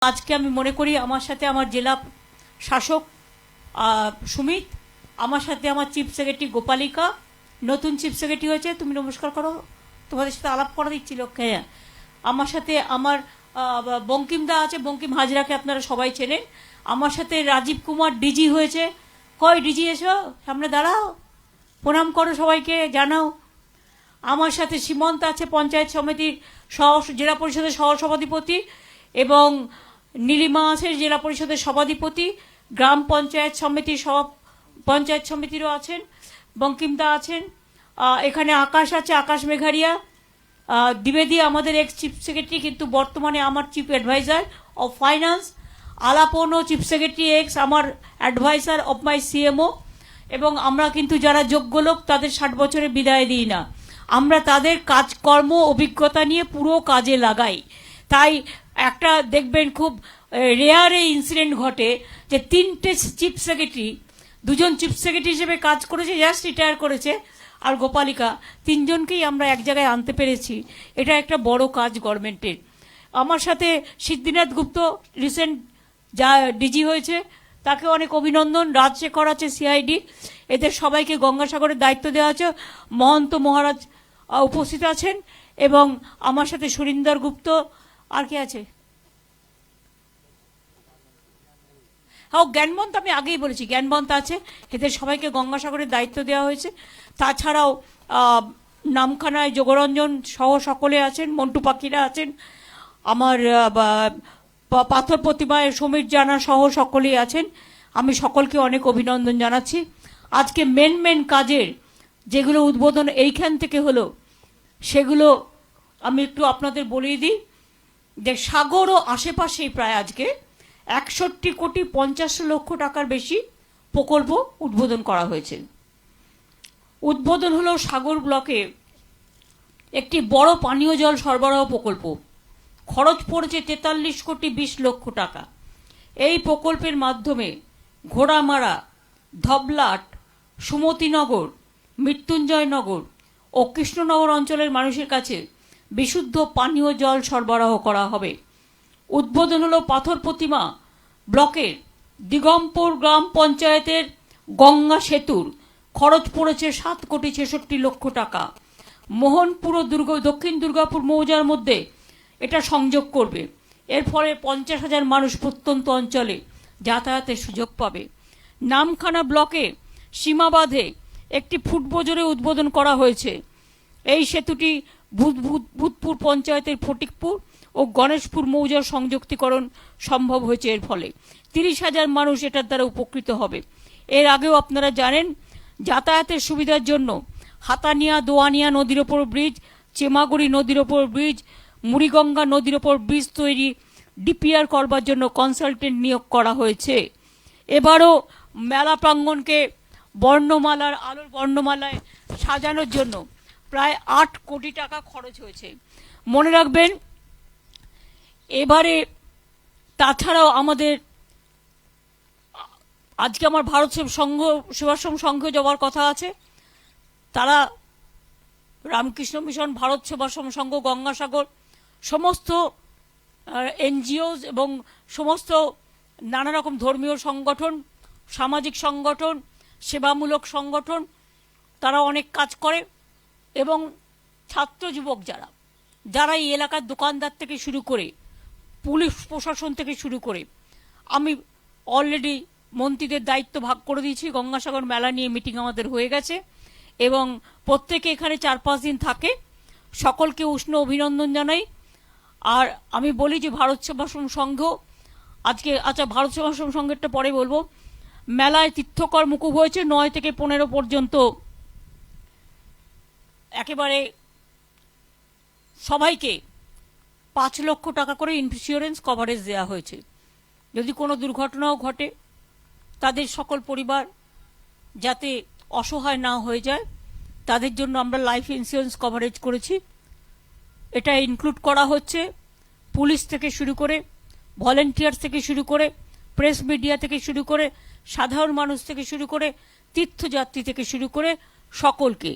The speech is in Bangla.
আজকে আমি মনে করি আমার সাথে আমার জেলা শাসক সুমিত, আমার সাথে আমার চিফ সেক্রেটারি গোপালিকা, নতুন চিফ সেক্রেটারি হয়েছে, তুমি নমস্কার করো, তোমাদের সাথে আলাপ করা দিচ্ছিল। হ্যাঁ, আমার সাথে আমার বঙ্কিম দা আছে, বঙ্কিম হাজরাকে আপনারা সবাই চেনেন। আমার সাথে রাজীব কুমার ডিজি হয়েছে। কই ডিজি এসো, সামনে দাঁড়াও, প্রণাম করো, সবাইকে জানাও। আমার সাথে সীমন্ত আছে, পঞ্চায়েত সমিতির জেলা পরিষদের সহসভাধিপতি, এবং নীলিমা আছে জেলা পরিষদের সভাধিপতি, গ্রাম পঞ্চায়েত সমিতির পঞ্চায়েত সমিতিরও আছেন, বঙ্কিমদা আছেন, এখানে আকাশ আছে, আকাশ মেঘারিয়া, দ্বিবেদী আমাদের এক্স চিফ সেক্রেটারি কিন্তু বর্তমানে আমার চিফ অ্যাডভাইজার অফ ফাইন্যান্স, আলাপনও চিফ সেক্রেটারি এক্স আমার অ্যাডভাইজার অফ মাই সিএমও। এবং আমরা কিন্তু যারা যোগ্য লোক তাদের 60 বছরে বিদায় দিই না, আমরা তাদের কাজকর্ম অভিজ্ঞতা নিয়ে পুরো কাজে লাগাই। তাই একটা দেখবেন খুব রেয়ার এই ইনসিডেন্ট ঘটে যে 3টে চিফ সেক্রেটারি, 2জন চিফ সেক্রেটারি হিসেবে কাজ করেছে, জাস্ট রিটায়ার করেছে, আর গোপালিকা, 3জনকেই আমরা এক জায়গায় আনতে পেরেছি। এটা একটা বড় কাজ গভর্নমেন্টের। আমার সাথে সিদ্ধিনাথ গুপ্ত রিসেন্ট যা ডিজি হয়েছে, তাকে অনেক অভিনন্দন। রাজশেখর আছে সিআইডি, এদের সবাইকে গঙ্গাসাগরের দায়িত্ব দেওয়া আছে। মহন্ত মহারাজ উপস্থিত আছেন, এবং আমার সাথে সুরিন্দর গুপ্ত, আর কে আছে, হ্যাঁ জ্ঞানবন্ত, আমি আগেই বলেছি জ্ঞানবন্ত আছে। এদের সবাইকে গঙ্গাসাগরের দায়িত্ব দেওয়া হয়েছে। তাছাড়াও নামখানায় যোগরঞ্জন সহ সকলে আছেন, মন্টু পাখিরা আছেন, আমার পাথর প্রতিমায় সমীর জানা সহ সকলেই আছেন। আমি সকলকে অনেক অভিনন্দন জানাচ্ছি। আজকে মেন কাজের যেগুলো উদ্বোধন এইখান থেকে হলো, সেগুলো আমি একটু আপনাদের বলিয়ে দিই। যে সাগর ও আশেপাশেই প্রায় আজকে 61,50,00,000 টাকার বেশি প্রকল্প উদ্বোধন করা হয়েছে। উদ্বোধন হলো সাগর ব্লকে একটি বড় পানীয় জল সরবরাহ প্রকল্প, খরচ পড়েছে 43,20,00,000 টাকা। এই প্রকল্পের মাধ্যমে ঘোড়ামারা, ধবলাট, সুমতিনগর, মৃত্যুঞ্জয়নগর ও কৃষ্ণনগর অঞ্চলের মানুষের কাছে বিশুদ্ধ পানীয় জল সরবরাহ করা হবে। উদ্বোধন হলো পাথর প্রতিমা ব্লকের দিগম্বর গ্রাম পঞ্চায়েতের গঙ্গা সেতুর, খরচ পড়েছে 7,66,00,000 টাকা। মোহনপুর ও দক্ষিণ দুর্গাপুর মৌজার মধ্যে এটা সংযোগ করবে। এর ফলে 50,000 মানুষ প্রত্যন্ত অঞ্চলে যাতায়াতের সুযোগ পাবে। নামখানা ব্লকে সীমাবাঁধে একটি ফুটবোজরে উদ্বোধন করা হয়েছে। এই সেতুটি ভূতপুর পঞ্চায়েতের ফটিকপুর ও গণেশপুর মৌজার সংযুক্তিকরণ সম্ভব হয়েছে। এর ফলে 30,000 মানুষ এটার দ্বারা উপকৃত হবে। এর আগেও আপনারা জানেন, যাতায়াতের সুবিধার জন্য হাতানিয়া দোয়ানিয়া নদীর ওপর ব্রিজ, চেমাগুড়ি নদীর ওপর ব্রিজ, মুড়িগঙ্গা নদীর ওপর ব্রিজ তৈরি ডিপিআর করবার জন্য কনসালটেন্ট নিয়োগ করা হয়েছে। এবারও মেলা প্রাঙ্গণকে আলোর বর্ণমালায় সাজানোর জন্য প্রায় 8 কোটি টাকা খরচ হয়েছে। মনে রাখবেন এবারে, তাছাড়াও আমাদের আজকে আমার ভারত সেবাশ্রম সংঘ যাওয়ার কথা আছে। তারা রামকৃষ্ণ মিশন, ভারত সেবাশ্রম সংঘ, গঙ্গাসাগর, সমস্ত এনজিওস এবং সমস্ত নানা রকম ধর্মীয় সংগঠন, সামাজিক সংগঠন, সেবামূলক সংগঠন, তারা অনেক কাজ করে। এবং ছাত্র যুবক যারা এই এলাকার দোকানদার থেকে শুরু করে পুলিশ প্রশাসন থেকে শুরু করে, আমি অলরেডি মন্ত্রীদের দায়িত্ব ভাগ করে দিয়েছি। গঙ্গাসাগর মেলা নিয়ে মিটিং আমাদের হয়ে গেছে, এবং প্রত্যেকে এখানে 4-5 দিন থাকে। সকলকে উষ্ণ অভিনন্দন জানাই। আর আমি বলি যে ভারত সেবাশ্রম সংঘ আজকে, আচ্ছা ভারত সেবাশ্রম সংঘেরটা পরে বলবো, মেলায় তীর্থকর মুকুব হয়েছে 9 থেকে 15 পর্যন্ত। একেবারে সবাইকে 5 লক্ষ টাকা করে ইন্স্যুরেন্স কভারেজ দেওয়া হয়েছে। যদি কোনো দুর্ঘটনাও ঘটে, তাদের সকল পরিবার যাতে অসহায় না হয়ে যায়, তাদের জন্য আমরা লাইফ ইন্স্যুরেন্স কভারেজ করেছি। এটা ইনক্লুড করা হচ্ছে পুলিশ থেকে শুরু করে, ভলেন্টিয়ার্স থেকে শুরু করে, প্রেস মিডিয়া থেকে শুরু করে, সাধারণ মানুষ থেকে শুরু করে, তীর্থযাত্রী থেকে শুরু করে সকলকে।